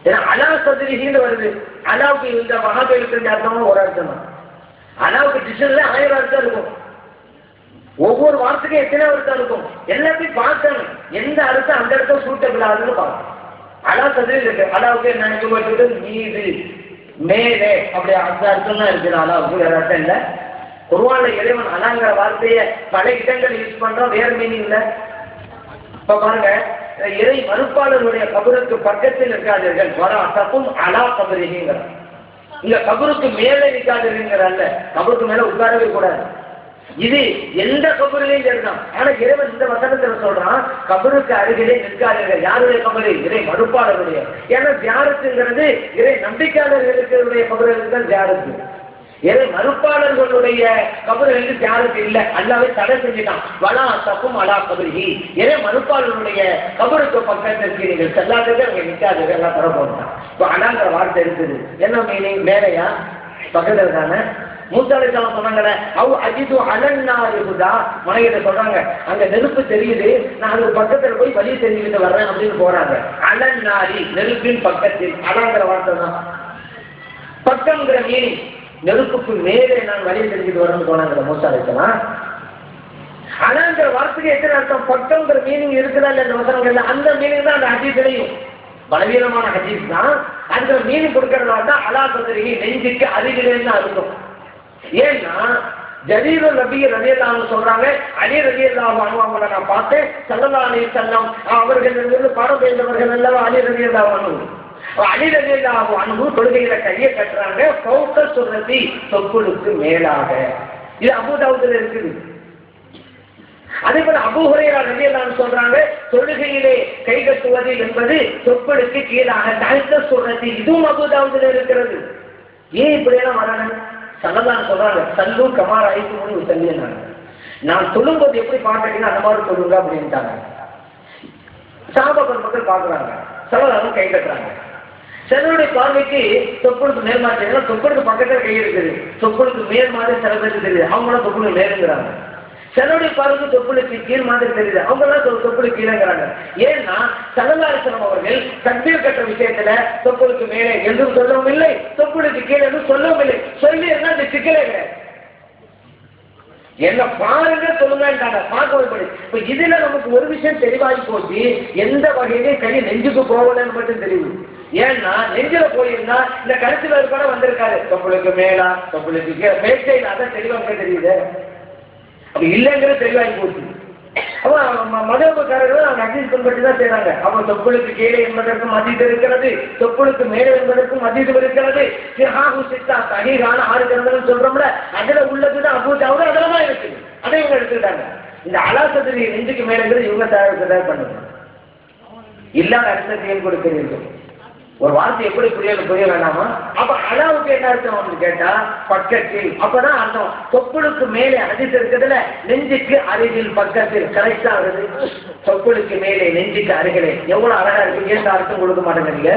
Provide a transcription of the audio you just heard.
ஏன்னா அலா சதுரிகின்னு வருது. அலாவுக்கு இந்த வகாபேலுக்கு அர்த்தமும் ஒரு அர்த்தம் தான். அலாவுக்கு டிஷன்ல 1000 அர்த்தம் இருக்கும். ஒவ்வொரு வார்த்தைக்கும் எத்தனை அர்த்தம் இருக்கும் எல்லாத்தையும் பார்க்கணும். எந்த அர்த்தம் அந்த இடத்துல சூட்டபிள் ஆகுதுன்னு பார்க்கணும். அலா சதுரி இருக்கு. அலாவுக்கு என்ன மீது மேலே அப்படி அந்த அர்த்தம்லாம் இருக்குது. அலாவுக்கு வேற அர்த்தம் இல்லை. குர்ஆன்ல இறைவன் அலாங்கிற வார்த்தையை பல இடங்கள் யூஸ் பண்றோம், வேற மீனிங் இல்லை. இப்ப பாருங்க, இறை மறுப்பாளர்களுடைய கபருக்கு பக்கத்தில் இருக்காதீர்கள், வரா தப்பும் அலா கபரிங்கிற. இங்க கபருக்கு மேலே நிற்காதீங்கிறல்ல, கபருக்கு மேல உட்காரவே கூடாது. இது எந்த கபரிலையும் சரிதான். ஆனா இறைவன் இந்த வசனத்துல சொல்றான், கபருக்கு அருகிலே நிற்காதீர்கள். யாருடைய கபரு? இறை மறுப்பாளருடைய. ஏன்னா தியானத்துங்கிறது இறை நம்பிக்கையாளர்களுடைய கபர்களுக்கு தான் தியானத்து. இறை மறுப்பாளர்களுடைய கபர்களுக்கு தியானத்து இல்லை. அல்லாவே தடை செஞ்சுட்டான். வலா தப்பும் அலா கபரி. இறை மறுப்பாளர்களுடைய கபருக்கு பக்கத்திற்கு நீங்கள் செல்லாதது அங்க நிற்காதது எல்லாம் தர போட்டான். இப்போ அலாங்கிற வார்த்தை இருக்குது. என்ன மீனிங்? மேலையா பக்கத்தில் இருக்காங்க. மூசா அலைஹிஸ்ஸலாம் சொன்னாங்கல்ல, அவ் அஜிது அலன்னாருதா, மனைவிட்ட சொல்றாங்க, அங்க நெருப்பு தெரியுது, நான் அது பக்கத்துல போய் வழி தெரிஞ்சுக்கிட்டு வர்றேன் அப்படின்னு போறாங்க. அலன்னாரி, நெருப்பின் பக்கத்தில். அலாங்கிற வார்த்தை தான். பக்கம்ங்கிற மீனிங் நெருப்புக்கு மேலே நான் வழி தெரிஞ்சுட்டு வரேன்னு போனாங்க மூசா அலைஹிஸ்ஸலாம். அலாங்கிற வார்த்தைக்கு எத்தனை அர்த்தம்? பக்கம்ங்கிற மீனிங் இருக்குதா இல்ல? இந்த வசனங்கள்ல அந்த மீனிங் தான் அந்த ஹதீஸ்லயும் பலவீனமான ஹதீஸ் தான். அந்த மீனிங் கொடுக்கறதா தான் அலா சதுரிகி, நெஞ்சுக்கு அருகிலேன்னு அர்த்தம். ஏன்னா ஜரீர் நபி ரலியல்லாஹு சொல்றாங்க, அலி ரலியல்லாஹு அன்ஹு அவங்களை நான் பார்த்தேன், ஸல்லல்லாஹு அலைஹி வஸல்லம் அவர்களிடமிருந்து பாடம் பெற்றவர்கள் எல்லாம் அலி ரலியல்லாஹு அன்ஹு. அலி ரலியல்லாஹு அன்ஹு தொழுகையில கையை கட்டுறாங்க, ஃபௌக சுர்ரதி, தொப்புளுக்கு மேலாக. இது அபூ தாவூதுல இருக்குது. அதே போல அபூ ஹுரைரா ரலியல்லாஹு அன்ஹு சொல்றாங்க, தொழுகையிலே கை கட்டுவது என்பது தொப்புளுக்கு கீழாக, தஹ்த சுர்ரதி. இதுவும் அபூ தாவூதுல இருக்கிறது. ஏன் இப்படியெல்லாம் வரணும்? சல்லல்லாஹு சொல்றாங்க, சல்லு கமார் ஐத்துமுனி உஸல்லினாங்க. நான் சொல்லும்போது எப்படி பார்க்கறீங்கன்னா அந்த மாதிரி சொல்லுங்க அப்படின்ட்டாங்க. சஹாபாக்கள் மக்கள் பார்க்குறாங்க, சல்லல்லாஹு கை கட்டுறாங்க. சிலருடைய பார்வைக்கு தொப்புளுக்கு மேல் மாதிரி தெரியும், தொப்புளுக்கு பக்கத்தில் கை இருக்குது, தொப்புளுக்கு மேல் மாதிரி சில பேருக்கு தெரியுது, அவங்களாம் தொப்புளுக்கு மேலுங்கிறாங்க. சிலருடைய பார்வைக்கு தொப்புளுக்கு கீழ் மாதிரி தெரியுது, அவங்களாம் தொப்புளுக்கு கீழேங்கிறாங்க. ஏன்னா ஸல்லல்லாஹு அலைஹி வஸல்லம் அவர்கள் தக்பீர் கட்ட விஷயத்துல தொப்புளுக்கு மேலே என்றும் சொல்லவும் இல்லை, தொப்புளுக்கு கீழே என்றும் சொல்லவும் இல்லை. சொல்லி இருந்தா அந்த சிக்கலே கிடையாது. என்ன பாருங்க சொல்லுங்க பார்க்க. இப்ப இதுல நமக்கு ஒரு விஷயம் தெளிவாகி போச்சு, எந்த வகையிலே கை நெஞ்சுக்கு போகலன்னு மட்டும் தெரியுது. ஏன்னா நெஞ்சில போயிருந்தா இந்த கருத்துல கூட வந்திருக்காரு, தொப்புளுக்கு மேலா தொப்புளுக்கு கீழே மேற்கையில், அதான் தெளிவாக தெரியுது. அப்ப இல்லைங்கிறது தெளிவாகி போச்சு. அவன் மதவக்காரர்கள் அவங்க ஹதீஸ் பின்பற்றி தான் செய்றாங்க. அவன் தொப்புளுக்கு கீழே என்பதற்கும் ஹதீஸ் இருக்கிறது, தொப்புளுக்கு மேலே என்பதற்கும் ஹதீஸ் இருக்கிறது. சிஹாஹு சித்தா, சஹீஹான 6 கிரந்தங்கள் சொல்றோம்ல, அதுல உள்ளதுதான் அபூ தாவூத், அதுல தான் இருக்குது. அதை இவங்க எடுத்துக்கிட்டாங்க. இந்த அலா சதுரி நெஞ்சுக்கு மேலேங்கிறது இவங்க தயார் பண்ணுங்க. இல்லாத அர்த்தத்தை ஏன் கொடுக்கிறீர்கள்? ஒரு வார்த்தை எப்படி புரிய வேண்டாமா? அப்ப அலாவுக்கு என்ன அர்த்தம் கேட்டா பக்கத்தில். அப்பதான் அர்த்தம் தொப்புளுக்கு மேலே ஹதீஸ் இருக்கிறதுல நெஞ்சுக்கு அருகில் பக்கத்தில் கரெக்டா வருது. தொப்புளுக்கு மேலே நெஞ்சுக்கு அருகிலே எவ்வளவு அழகா இருக்கு. ஏன் அர்த்தம் கொடுக்க மாட்டேங்கிறீங்க?